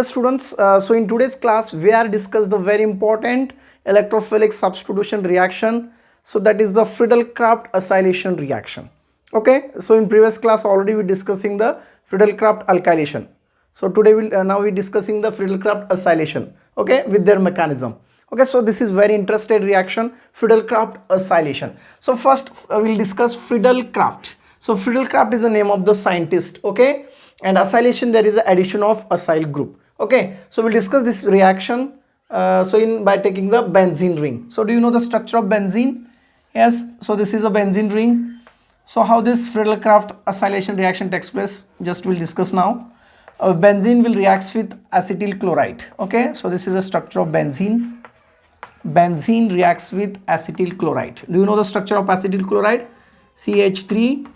Students, so in today's class we are discuss the very important electrophilic substitution reaction. So that is the Friedel-Crafts acylation reaction. Okay, so in previous class already we discussing the Friedel-Crafts alkylation. So today now we discussing the Friedel-Crafts acylation, okay, with their mechanism. Okay, so this is very interesting reaction, Friedel-Crafts acylation. So first we'll discuss Friedel-Crafts. So Friedel-Crafts is the name of the scientist, okay, and acylation there is an addition of acyl group. Okay, so we'll discuss this reaction by taking the benzene ring. So do you know the structure of benzene? Yes, so this is a benzene ring. So how this Friedel-Crafts acylation reaction takes place, just we'll discuss now. Benzene will react with acetyl chloride. Okay, so this is a structure of benzene. Benzene reacts with acetyl chloride. Do you know the structure of acetyl chloride? CH3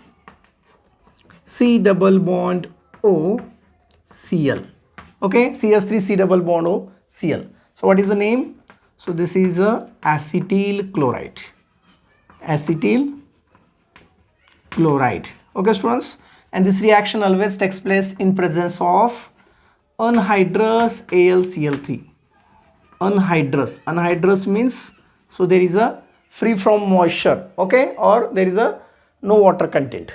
C double bond O Cl. Okay, CH3 C double bond O Cl. So what is the name? So this is a acetyl chloride. Acetyl chloride. Okay, students, and this reaction always takes place in presence of anhydrous AlCl3. Anhydrous means, so there is a free from moisture, okay, or there is a no water content.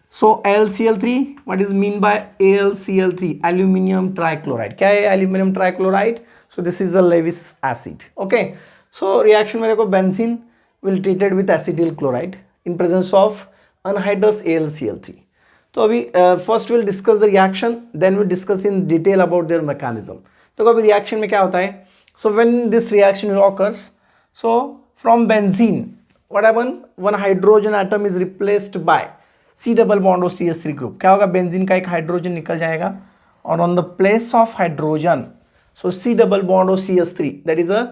So AlCl3, what is mean by AlCl3? Aluminium trichloride. क्या है aluminium trichloride? So this is a Lewis acid. Okay. So reaction में देखो benzene will treated with acetyl chloride in presence of anhydrous AlCl3. तो अभी first we'll discuss the reaction, then we'll discuss in detail about their mechanism. तो अभी reaction में क्या होता है? So when this reaction occurs, so from benzene, what happen? One hydrogen atom is replaced by C double bond और CH3 group. क्या होगा? Benzene का एक हाइड्रोजन निकल जाएगा और on the place of hydrogen so C double bond और CH3 that is a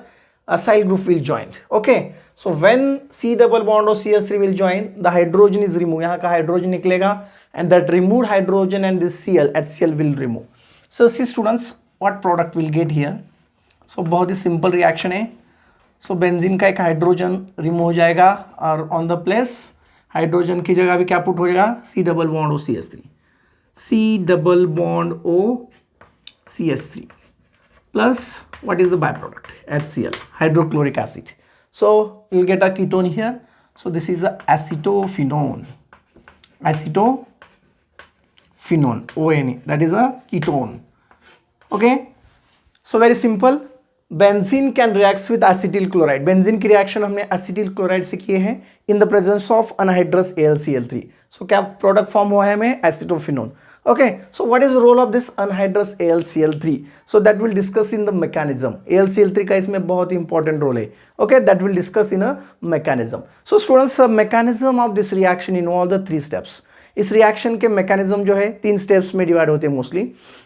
acyl group will join. Okay, so when C double bond or CH3 will join, the hydrogen is removed. यहाँ का hydrogen निकलेगा and that removed hydrogen and this Cl HCl will remove. So see students, what product will get here? So बहुत ही simple reaction है. So benzene का एक hydrogen remove हो जाएगा और ऑन द प्लेस हाइड्रोजन की जगह भी क्या पुट हो जाएगा? C double bond O CH3. C double bond O CH3 plus what is the byproduct? HCl, hydrochloric acid. So you'll get a ketone here. So this is a acetophenone. Acetophenone, ONA, that is a ketone. Okay, so very simple. Benzene can react with acetyl chloride. Benzene की reaction हमने acetyl chloride से किए हैं in the presence of anhydrous AlCl3. So क्या product form हुआ है हमें? Acetophenone. Okay, so what is the role of this anhydrous AlCl3? So that will discuss in the mechanism. AlCl3 का इसमें बहुत ही इंपॉर्टेंट रोल है. Okay, that will discuss in a mechanism. So students, mechanism of this reaction in all the 3 steps. इस reaction के mechanism जो है 3 steps में डिवाइड होते हैं मोस्टली.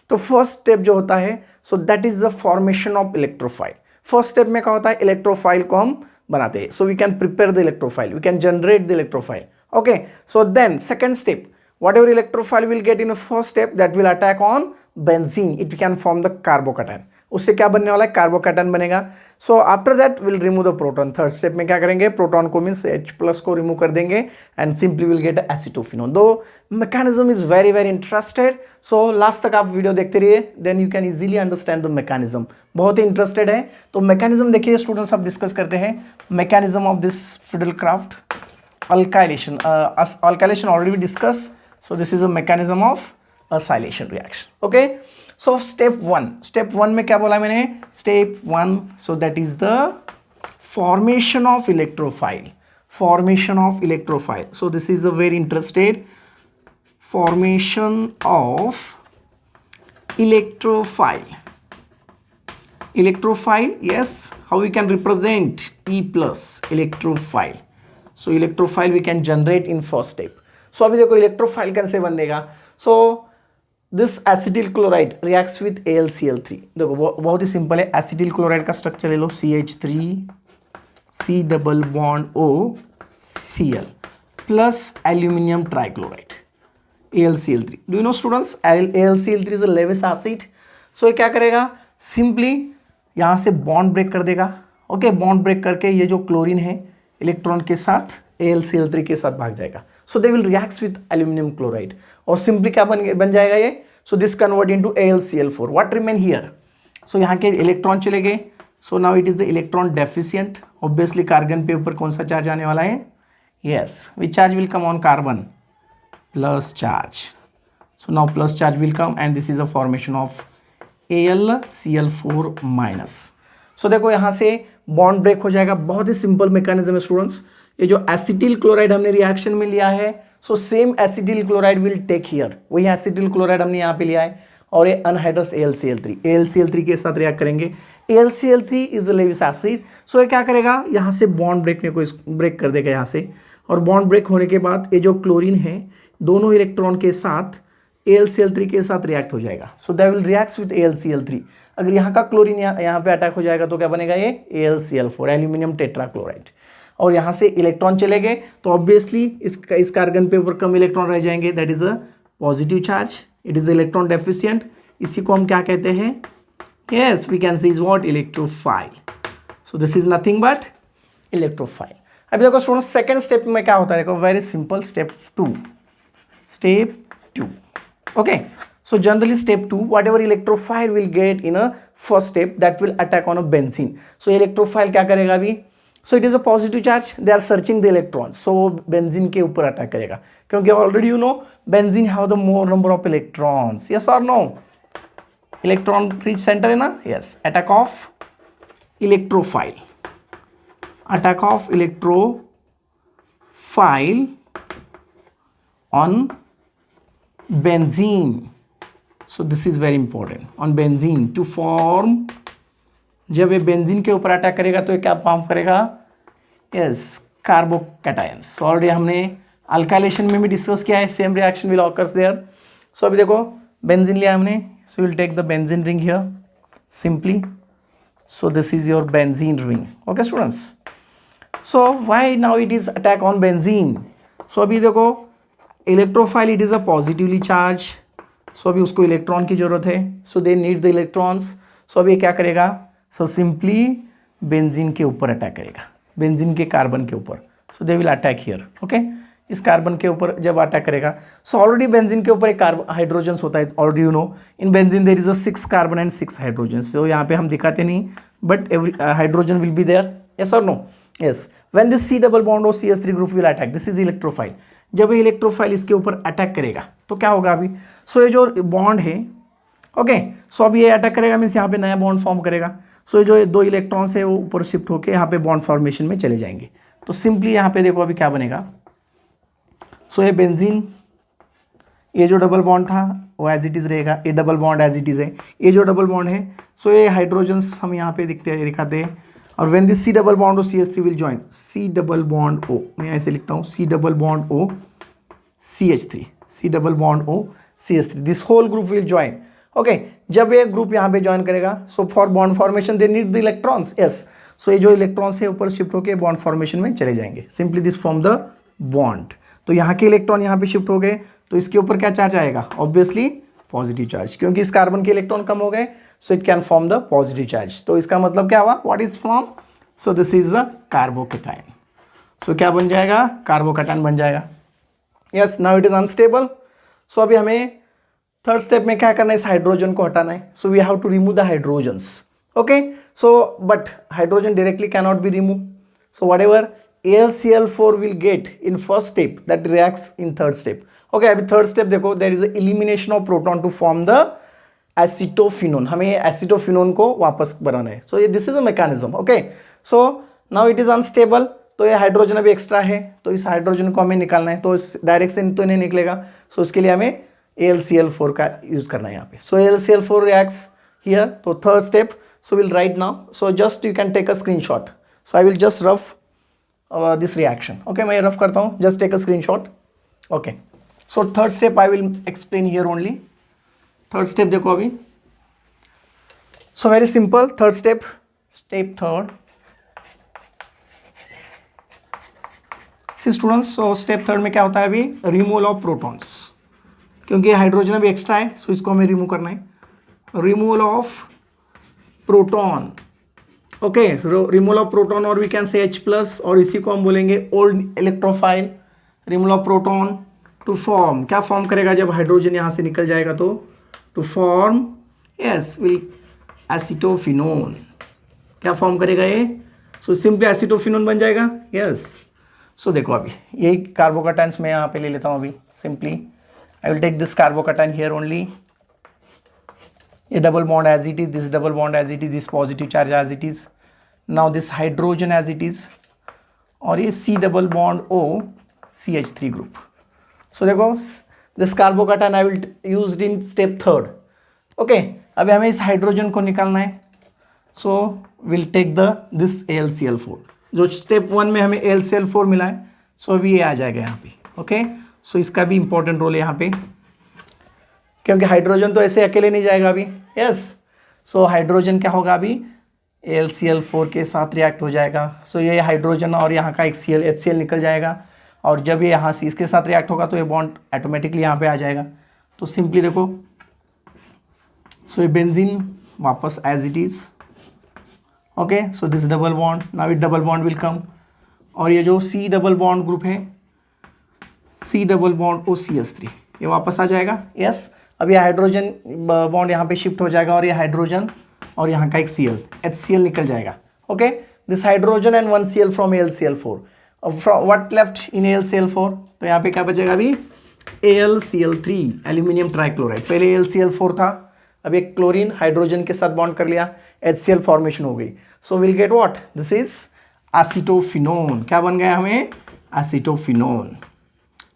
तो फर्स्ट स्टेप जो होता है, so that is the formation of electrophile. First step में क्या होता है? इलेक्ट्रोफाइल को हम बनाते हैं. So we can prepare the electrophile, we can generate the electrophile. Okay, so then second step, whatever electrophile will get in a first step that will attack on benzene, it can form the carbocation. उससे क्या बनने वाला है? Carbocation बनेगा. So after that will remove the proton. Third step में क्या करेंगे? Proton को मीन्स H प्लस को रिमूव कर देंगे and simply will get acetophenone. The mechanism is very very interested. So last तक आप वीडियो देखते रहिए, then you can easily understand the mechanism. बहुत ही इंटरेस्टेड है तो मैकेनिज्म देखिए स्टूडेंट्स. आप डिस्कस करते हैं mechanism of this Friedel-Crafts alkylation. Alkylation already we discussed. So this is a mechanism of acylation reaction. Okay, so step 1 में क्या बोला मैंने? Step 1, so that is the formation of electrophile. So this is a very interested formation of electrophile. Yes, how we can represent E plus electrophile. So electrophile we can generate in first step. सो अभी देखो electrophile कैसे बनेगा. So this acetyl chloride reacts with AlCl3. देखो बहुत ही simple है. Acetyl chloride का structure ले लो, CH3 C double bond O Cl plus aluminium trichloride AlCl3. Do you know students, AlCl3 is a Lewis acid. So ये क्या करेगा? सिंपली यहाँ से बॉन्ड ब्रेक कर देगा. ओके, बॉन्ड ब्रेक करके ये जो क्लोरीन है इलेक्ट्रॉन के साथ AlCl3 के साथ भाग जाएगा. So they will react with aluminium chloride और सिंपली क्या बन जाएगा ये? So this convert into AlCl4. What remain here? So यहाँ के इलेक्ट्रॉन चले गए. So now it is the electron deficient. Obviously carbon पे ऊपर कौन सा चार्ज आने वाला है? Yes, which charge will come on carbon? Plus charge. So now plus charge will come and this is a formation of AlCl4 minus. So देखो यहाँ से बॉन्ड ब्रेक हो जाएगा. बहुत ही सिंपल मैकेनिज्म है स्टूडेंट्स. ये जो एसिटिल क्लोराइड हमने रिएक्शन में लिया है, so same acetyl chloride will take here. वही एसिटिल क्लोराइड हमने यहाँ पे लिया है और ये अनहाइड्रस AlCl3 के साथ रिएक्ट करेंगे. AlCl3 is a Lewis acid. So ये क्या करेगा? यहाँ से बॉन्ड ब्रेक कर देगा यहाँ से. और बॉन्ड ब्रेक होने के बाद ये जो क्लोरीन है दोनों इलेक्ट्रॉन के साथ AlCl3 के साथ रिएक्ट हो जाएगा. सो that will react with AlCl3. अगर यहाँ का क्लोरीन यहाँ पे अटैक हो जाएगा तो क्या बनेगा? ये AlCl4, एल्यूमिनियम टेट्राक्लोराइड. और यहाँ से इलेक्ट्रॉन चले गए तो ऑब्वियसली इस कार्बन पे ऊपर कम इलेक्ट्रॉन रह जाएंगे. That is a positive charge. It is electron deficient. इसी को हम क्या कहते हैं? Yes, we can see is what? Electrophile. So this is nothing but electrophile. अभी देखो स्टूडेंट सेकंड स्टेप में क्या होता है? देखो very simple. Step two. Okay, so generally step 2, whatever electrophile will get in a first step that will attack on a benzene. So electrophile क्या करेगा अभी? So it is a positive charge, they are searching the electrons, so benzene के ऊपर attack करेगा क्योंकि already you know benzene have the more number of electrons. Yes or no? Electron rich center है ना? Yes. Attack of electrophile. Attack of electrophile on benzene. So this is very important. On benzene to form. जब ये benzene के ऊपर attack करेगा तो ये क्या फॉर्म करेगा? Yes, carbocations. सो ऑलरेडी हमने अल्काइलेशन में भी डिस्कस किया है. Same reaction will occurs there. So अभी देखो बेंजीन लिया हमने. So will take the benzene ring here simply. So this is your benzene ring. Okay students. So why now it is attack on benzene? So अभी देखो electrophile it is a positively charge. So अभी उसको electron की जरूरत है. So they need the electrons. सो अभी क्या करेगा? सो सिंपली बेंजीन के ऊपर अटैक करेगा, बेंजीन के कार्बन के ऊपर. So they will attack here. Okay, इस कार्बन के ऊपर जब अटैक करेगा. सो ऑलरेडी बेंजीन के ऊपर एक हाइड्रोजन्स होता है. Already you know in benzene there is a 6 carbon and 6 hydrogens. So यहाँ पे हम दिखाते नहीं but every hydrogen will be there. Yes or no? Yes. When this C double bond और CH3 group will attack, this is electrophile. जब ये electrophile इसके ऊपर अटैक करेगा तो क्या होगा अभी? सो ये जो बॉन्ड है, ओके, सो अभी ये अटैक करेगा मीन्स यहाँ पे नया बॉन्ड फॉर्म करेगा. सो ये जो 2 इलेक्ट्रॉन्स है वो ऊपर शिफ्ट होकर यहाँ पे बॉन्ड फॉर्मेशन में चले जाएंगे. तो सिंपली यहाँ पे देखो अभी क्या बनेगा. सो ये बेंजीन, ये जो डबल बॉन्ड था वो एज इट इज़ रहेगा. ये double bond as it is है. ये जो डबल बॉन्ड है, सो ये हाइड्रोजन्स हम यहाँ पे दिखाते हैं. और when this C double bond और CH3 will join, C double bond O, मैं ऐसे लिखता हूँ C double bond O CH3, C double bond O CH3, this whole group will join. Okay, जब ये ग्रुप यहाँ पे ज्वाइन करेगा, so for bond formation they need the electrons. Yes, so ये जो इलेक्ट्रॉन्स है ऊपर शिफ्ट होकर बॉन्ड फॉर्मेशन में चले जाएंगे. Simply this form the bond. तो यहाँ के इलेक्ट्रॉन यहाँ पे शिफ्ट हो गए तो इसके ऊपर क्या चार्ज आएगा? ऑब्वियसली पॉजिटिव चार्ज, क्योंकि इस कार्बन के इलेक्ट्रॉन कम हो गए. So it can form the positive charge. तो इसका मतलब क्या हुआ? What is form? So this is the carbocation. So क्या बन जाएगा? कार्बोकैटायन बन जाएगा. Yes, now it is unstable. So अभी हमें थर्ड स्टेप में क्या करना है? इस हाइड्रोजन को हटाना है. So we have to remove the hydrogens. Okay, so but hydrogen directly cannot be remove. So whatever AlCl4 will get in first step that reacts in third step. Okay, अभी third step देखो, there is a elimination of proton to form the acetophenone. हमें acetophenone को वापस बनाना है. So this is a mechanism. Okay, so now it is unstable. तो ये hydrogen अभी extra है तो इस हाइड्रोजन को हमें निकालना है. तो इस डायरेक्ट से तो नहीं निकलेगा. सो उसके लिए हमें AlCl4 का यूज करना है यहाँ पे. सो AlCl4 reacts here. तो third step. So we'll write now. So just you can take a screenshot. So I will just rough this reaction. Okay, मैं रफ करता हूँ. Just take a screenshot. Okay. So third step I will explain here only. Third step देखो अभी. So very simple. Third step. Step third. See students. So step third में क्या होता है अभी? Removal of protons. क्योंकि हाइड्रोजन अभी extra है, so इसको हमें रिमूव करना है. Removal of proton. Okay, removal of proton और we can say H plus, और इसी को हम बोलेंगे old electrophile. Removal of proton to form, क्या फॉर्म करेगा जब हाइड्रोजन यहाँ से निकल जाएगा? तो to form, yes, will acetophenone, क्या फॉर्म करेगा ये? सो सिंपली एसिटोफिनोन बन जाएगा, यस। सो देखो अभी यही कार्बोकैटायंस मैं यहाँ पे ले लेता हूँ अभी। Simply I will take this carbocation here only, ये double bond as it is, this double bond as it is, this positive charge as it is, now this hydrogen as it is, और ये C double bond O CH3 group. So देखो this carbocation I will used in step third. Okay, अभी हमें इस hydrogen को निकालना है। So will take the this AlCl4, जो स्टेप 1 में हमें AlCl4 मिला है, सो अभी ये आ जाएगा यहाँ पे। ओके, सो इसका भी इंपॉर्टेंट रोल है यहाँ पे, क्योंकि हाइड्रोजन तो ऐसे अकेले नहीं जाएगा अभी, यस। सो हाइड्रोजन क्या होगा अभी, AlCl4 के साथ रिएक्ट हो जाएगा। सो ये हाइड्रोजन और यहाँ का एक HCl निकल जाएगा, और जब ये यहाँ से इसके साथ रिएक्ट होगा तो ये बॉन्ड ऑटोमेटिकली यहाँ पे आ जाएगा। तो सिंपली देखो, सो ये बेंजीन वापस as it is. Okay, so this double bond, now it double bond will come, और ये जो C डबल बॉन्ड ग्रुप है, C डबल बॉन्ड OCH3, ये वापस आ जाएगा, यस। अब ये हाइड्रोजन बॉन्ड यहाँ पे शिफ्ट हो जाएगा, और ये हाइड्रोजन और यहाँ का एक Cl HCl निकल जाएगा। Okay, this hydrogen and 1 Cl from AlCl4, from what left in AlCl4, तो यहाँ पे क्या बचेगा अभी, AlCl3 एल्यूमिनियम ट्राइक्लोराइड। पहले AlCl4 था, अब एक क्लोरीन हाइड्रोजन के साथ बॉन्ड कर लिया, HCl फॉर्मेशन हो गई। So will get what, this is acetophenone. क्या बन गया हमें, acetophenone.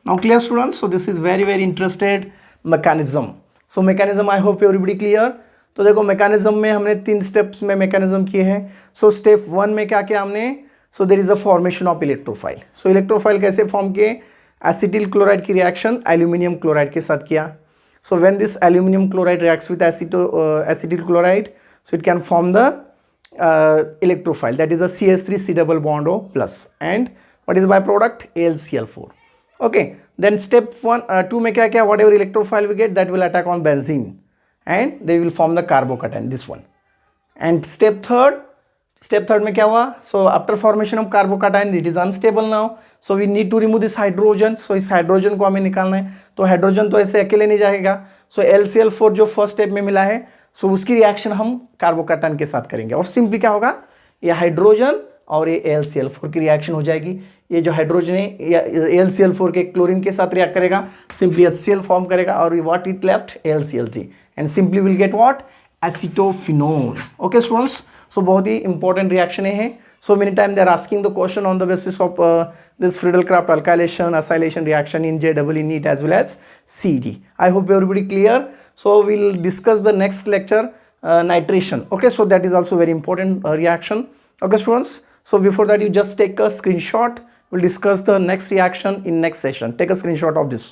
Now clear students, so this is very very interested mechanism. So mechanism I hope everybody clear. तो देखो मैकेनिज्म में हमने 3 स्टेप्स में मैकेनिज्म किए हैं। सो स्टेप 1 में क्या किया हमने, so there is a formation of electrophile. So electrophile कैसे फॉर्म किए, एसिटिल क्लोराइड की रिएक्शन एल्यूमिनियम क्लोराइड के साथ किया। So when this aluminium chloride reacts with acetyl chloride, so it can form the electrophile, that is a CH3 C double bond O plus, and what is the byproduct, AlCl4. Okay, then step 2 में क्या क्या, whatever electrophile we get that will attack on benzene and they will form the carbocation, this one. And step third में क्या हुआ, so after formation of carbocation it is unstable now, so we need to remove this hydrogen. So इस hydrogen को हमें निकालना है, तो hydrogen तो ऐसे अकेले नहीं जाएगा। so AlCl4 जो फर्स्ट स्टेप में मिला है, सो उसकी रिएक्शन हम कार्बोकैटायन के साथ करेंगे, और सिंपली क्या होगा, ये हाइड्रोजन और ये AlCl4 की रिएक्शन हो जाएगी। ये जो हाइड्रोजन है ये AlCl4 के क्लोरीन के साथ रिएक्ट करेगा, सिंपली HCl फॉर्म करेगा, और what it left, AlCl3, and simply will get what, acetophenone. Okay students, so बहुत ही इंपॉर्टेंट रिएक्शन है। So many time they are asking the question on the basis of this Friedel Craft alkylation acylation reaction in JEE NEET as well as CET. I hope everybody clear. So we'll discuss the next lecture, nitration. Okay, so that is also very important reaction. Okay students, so before that you just take a screenshot. We'll discuss the next reaction in next session. Take a screenshot of this.